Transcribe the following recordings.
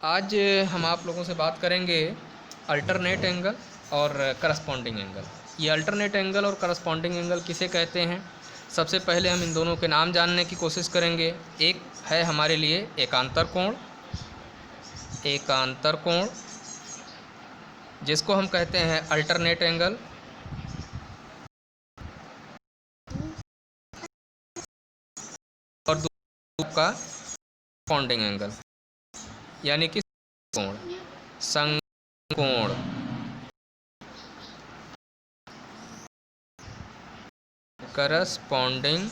आज हम आप लोगों से बात करेंगे अल्टरनेट एंगल और करस्पॉन्डिंग एंगल। ये अल्टरनेट एंगल और करस्पॉन्डिंग एंगल किसे कहते हैं, सबसे पहले हम इन दोनों के नाम जानने की कोशिश करेंगे। एक है हमारे लिए एकांतर कोण, एकांतर कोण जिसको हम कहते हैं अल्टरनेट एंगल, और दूसरा का करस्पॉन्डिंग एंगल यानी कि कोण, संकोण। करस्पॉन्डिंग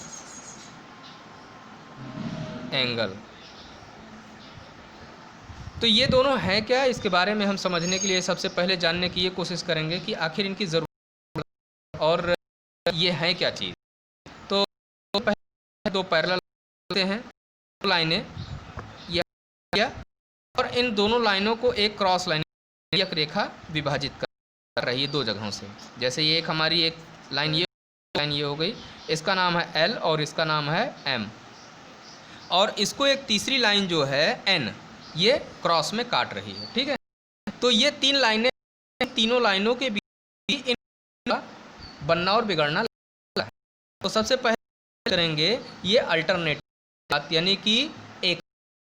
एंगल, तो ये दोनों हैं क्या, इसके बारे में हम समझने के लिए सबसे पहले जानने की ये कोशिश करेंगे कि आखिर इनकी ज़रूरत और ये हैं क्या चीज़। तो पहले दो पैरेलल होते हैं, दो लाइनें या और इन दोनों लाइनों को एक क्रॉस लाइन एक रेखा विभाजित कर रही है दो जगहों से। जैसे ये एक हमारी एक लाइन ये हो गई, इसका नाम है एल और इसका नाम है एम, और इसको एक तीसरी लाइन जो है एन ये क्रॉस में काट रही है। ठीक है, तो ये तीन लाइनें, तीनों लाइनों के बीच इनका बनना और बिगड़ना है। तो सबसे पहले करेंगे ये अल्टरनेट बात, यानी कि एक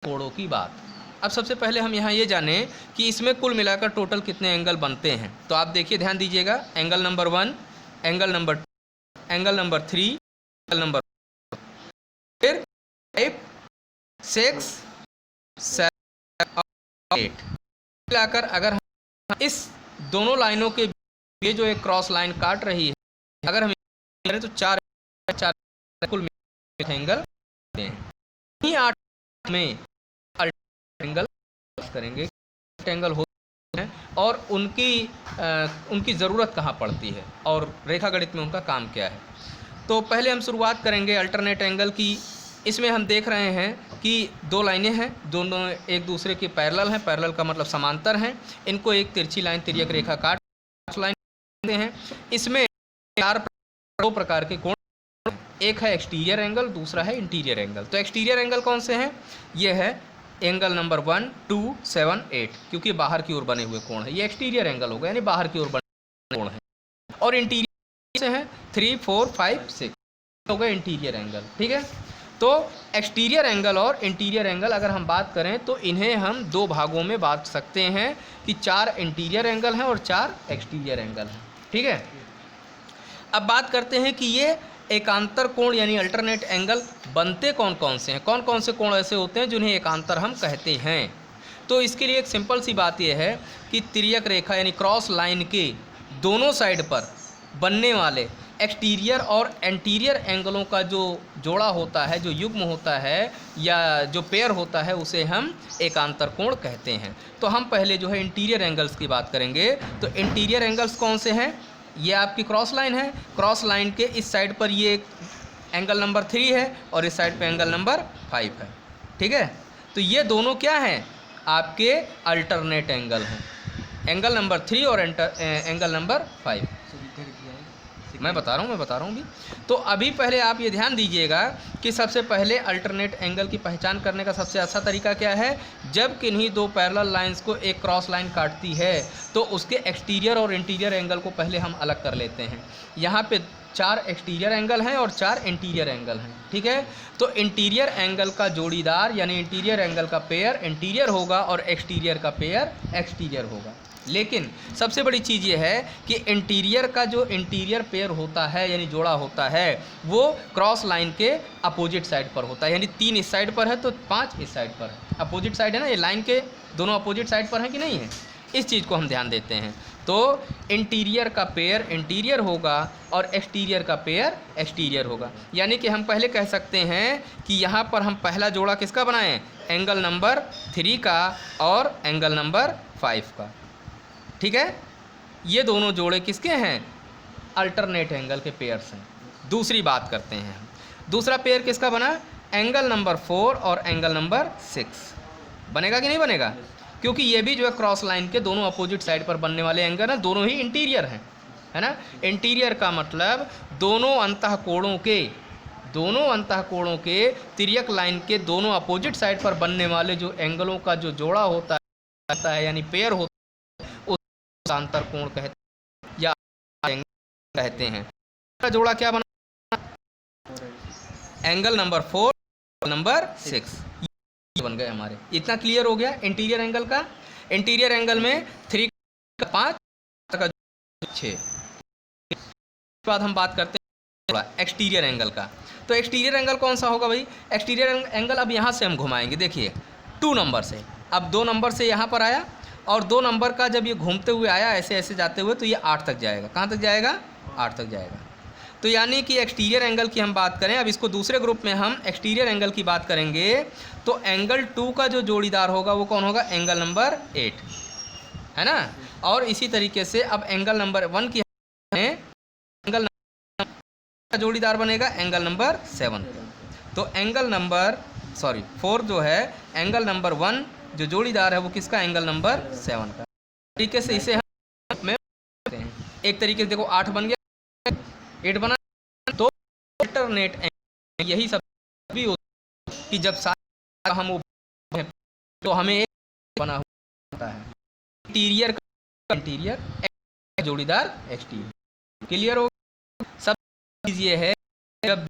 कोणों की बात। अब सबसे पहले हम यहाँ ये जानें कि इसमें कुल मिलाकर टोटल कितने एंगल बनते हैं। तो आप देखिए, ध्यान दीजिएगा, angle number 1, angle number 2, angle number 3, angle number 4, फिर 5, 6, 7 और 8 मिलाकर अगर हम इस दोनों लाइनों के ये जो एक क्रॉस लाइन काट रही है, अगर हम करें तो चार कुल एंगल हैं। 8 में एंगल करेंगे, एंगल होते हैं और उनकी ज़रूरत कहाँ पड़ती है और रेखागणित में उनका काम क्या है। तो पहले हम शुरुआत करेंगे अल्टरनेट एंगल की। इसमें हम देख रहे हैं कि दो लाइनें हैं, दोनों एक दूसरे के पैरेलल हैं, पैरेलल का मतलब समांतर हैं। इनको एक तिरछी लाइन तिर्यक रेखा काट लाइन कहते हैं। इसमें दो प्रकार के कोण, एक है एक्सटीरियर एंगल, दूसरा है इंटीरियर एंगल। तो एक्सटीरियर एंगल कौन से हैं, ये है एंगल नंबर 1, 2, 7, 8, क्योंकि बाहर की ओर बने हुए कोण है, ये एक्सटीरियर एंगल होगा, यानी बाहर की ओर बने कोण है। और इंटीरियर से हैं 3, 4, 5, 6 होगा इंटीरियर एंगल। ठीक है, तो एक्सटीरियर एंगल और इंटीरियर एंगल अगर हम बात करें तो इन्हें हम दो भागों में बांट सकते हैं कि 4 इंटीरियर एंगल हैं और 4 एक्सटीरियर एंगल हैं। ठीक है, अब बात करते हैं कि ये एकांतर कोण यानी अल्टरनेट एंगल बनते कौन कौन से हैं, कौन कौन से कोण ऐसे होते हैं जिन्हें एकांतर हम कहते हैं। तो इसके लिए एक सिंपल सी बात यह है कि तिर्यक रेखा यानी क्रॉस लाइन के दोनों साइड पर बनने वाले एक्सटीरियर और एंटीरियर एंगलों का जो जोड़ा होता है, जो युग्म होता है या जो पेयर होता है, उसे हम एकांतर कोण कहते हैं। तो हम पहले जो है इंटीरियर एंगल्स की बात करेंगे। तो इंटीरियर एंगल्स कौन से हैं, ये आपकी क्रॉस लाइन है, क्रॉस लाइन के इस साइड पर ये एंगल नंबर 3 है और इस साइड पे एंगल नंबर 5 है। ठीक है, तो ये दोनों क्या हैं, आपके अल्टरनेट एंगल हैं, एंगल नंबर 3 और एंगल नंबर 5। मैं बता रहा हूँ भी। तो अभी पहले आप ये ध्यान दीजिएगा कि सबसे पहले अल्टरनेट एंगल की पहचान करने का सबसे अच्छा तरीका क्या है, जब किन्हीं दो पैरेलल लाइंस को एक क्रॉस लाइन काटती है तो उसके एक्सटीरियर और इंटीरियर एंगल को पहले हम अलग कर लेते हैं। यहाँ पे 4 एक्सटीरियर एंगल हैं और 4 इंटीरियर एंगल हैं। ठीक है, तो इंटीरियर एंगल का जोड़ीदार यानी इंटीरियर एंगल का पेयर इंटीरियर होगा और एक्सटीरियर का पेयर एक्सटीरियर होगा। लेकिन सबसे बड़ी चीज़ ये है कि इंटीरियर का जो इंटीरियर पेयर होता है यानी जोड़ा होता है वो क्रॉस लाइन के अपोजिट साइड पर होता है, यानी 3 इस साइड पर है तो 5 इस साइड पर है। अपोजिट साइड है ना, ये लाइन के दोनों अपोजिट साइड पर हैं कि नहीं है, इस चीज़ को हम ध्यान देते हैं। तो इंटीरियर का पेयर इंटीरियर होगा और एक्सटीरियर का पेयर एक्सटीरियर होगा। यानी कि हम पहले कह सकते हैं कि यहाँ पर हम पहला जोड़ा किसका बनाएं, एंगल नंबर 3 का और एंगल नंबर 5 का। ठीक है, ये दोनों जोड़े किसके हैं, अल्टरनेट एंगल के पेयर्स हैं। दूसरी बात करते हैं, दूसरा पेयर किसका बना, एंगल नंबर 4 और एंगल नंबर 6 बनेगा कि नहीं बनेगा, क्योंकि ये भी जो है क्रॉस लाइन के दोनों अपोजिट साइड पर बनने वाले एंगल हैं, दोनों ही इंटीरियर हैं, है ना। इंटीरियर का मतलब दोनों अंतःकोणों के तिर्यक लाइन के दोनों अपोजिट साइड पर बनने वाले जो एंगलों का जो जोड़ा होता है जाता है यानी पेयर होता है उस अंतर कोण कहते हैं या कहते हैं। जोड़ा क्या बना? एंगल नंबर 4 नंबर 6 बन गए हमारे। इतना क्लियर हो गया इंटीरियर एंगल का। इंटीरियर एंगल में 3 का 5 का 6। इसके बाद हम बात करते हैं एक्सटीरियर एंगल का। तो एक्सटीरियर एंगल कौन सा होगा भाई? एक्सटीरियर एंगल अब यहाँ से हम घुमाएंगे। देखिए 2 नंबर से, अब 2 नंबर से यहाँ पर आया और 2 नंबर का जब ये घूमते हुए आया ऐसे ऐसे जाते हुए तो ये 8 तक जाएगा। कहाँ तक जाएगा? 8 तक जाएगा। तो यानी कि एक्सटीरियर एंगल की हम बात करें, अब इसको दूसरे ग्रुप में हम एक्सटीरियर एंगल की बात करेंगे तो एंगल 2 का जो जोड़ीदार होगा वो कौन होगा? एंगल नंबर 8 है ना। और इसी तरीके से अब एंगल नंबर 1 की एंगल का जोड़ीदार बनेगा एंगल नंबर 7। तो एंगल नंबर 4 जो है एंगल नंबर 1 जो जोड़ीदार है वो किसका? एंगल नंबर 7 का। तरीके से इसे हम एक तरीके से देखो 8 बन गया, 8 बना। तो अल्टरनेट एंगल यही सब भी होता है कि जब सारा हम तो हमें एक बना होता है इंटीरियर का इंटीरियर जोड़ीदार एक्सटीरियर। क्लियर हो? सब चीज़ ये है जब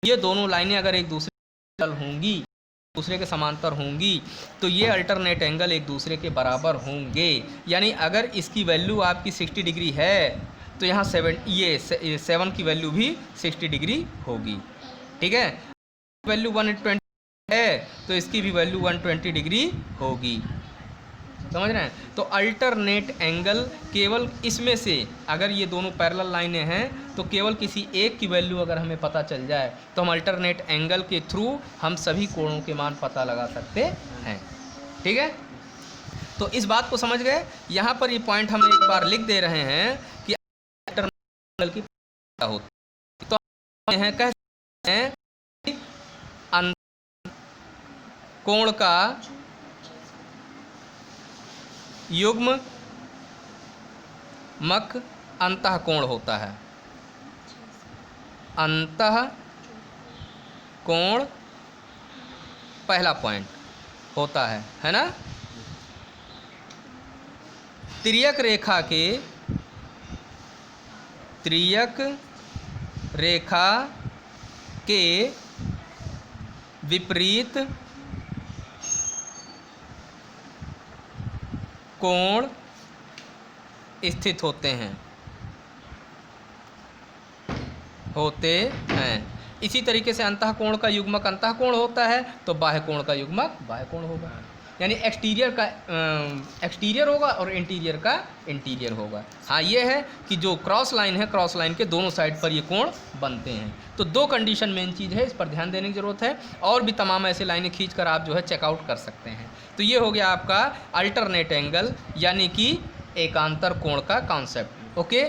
ये दोनों लाइनें अगर एक दूसरे होंगी, दूसरे के समांतर होंगी तो ये अल्टरनेट एंगल एक दूसरे के बराबर होंगे। यानी अगर इसकी वैल्यू आपकी 60 डिग्री है तो यहाँ 7 की वैल्यू भी 60 डिग्री होगी। ठीक है, वैल्यू 120 है तो इसकी भी वैल्यू 120 डिग्री होगी। समझ रहे हैं? तो अल्टरनेट एंगल केवल इसमें से अगर ये दोनों पैरेलल लाइनें हैं तो केवल किसी एक की वैल्यू अगर हमें पता चल जाए तो हम अल्टरनेट एंगल के थ्रू हम सभी कोणों के मान पता लगा सकते हैं। ठीक है, तो इस बात को समझ गए। यहाँ पर ये पॉइंट हम एक बार लिख दे रहे हैं कि अल्टरनेट एंगल की क्या होती है। तो हम कह सकते हैं कि कोण का युग्म मक अंतः कोण होता है। अंतः कोण पहला पॉइंट होता है ना। तिर्यक रेखा के विपरीत कोण स्थित होते हैं। इसी तरीके से अंतः कोण का युग्मक अंतः कोण होता है तो बाह्य कोण का युग्मक बाह्य कोण होगा। यानी एक्सटीरियर का एक्सटीरियर होगा और इंटीरियर का इंटीरियर होगा। हाँ, ये है कि जो क्रॉस लाइन है, क्रॉस लाइन के दोनों साइड पर ये कोण बनते हैं। तो 2 कंडीशन मेन चीज़ है, इस पर ध्यान देने की ज़रूरत है। और भी तमाम ऐसे लाइनें खींचकर आप जो है चेकआउट कर सकते हैं। तो ये हो गया आपका अल्टरनेट एंगल यानी कि एकांतर कोण का कॉन्सेप्ट। ओके।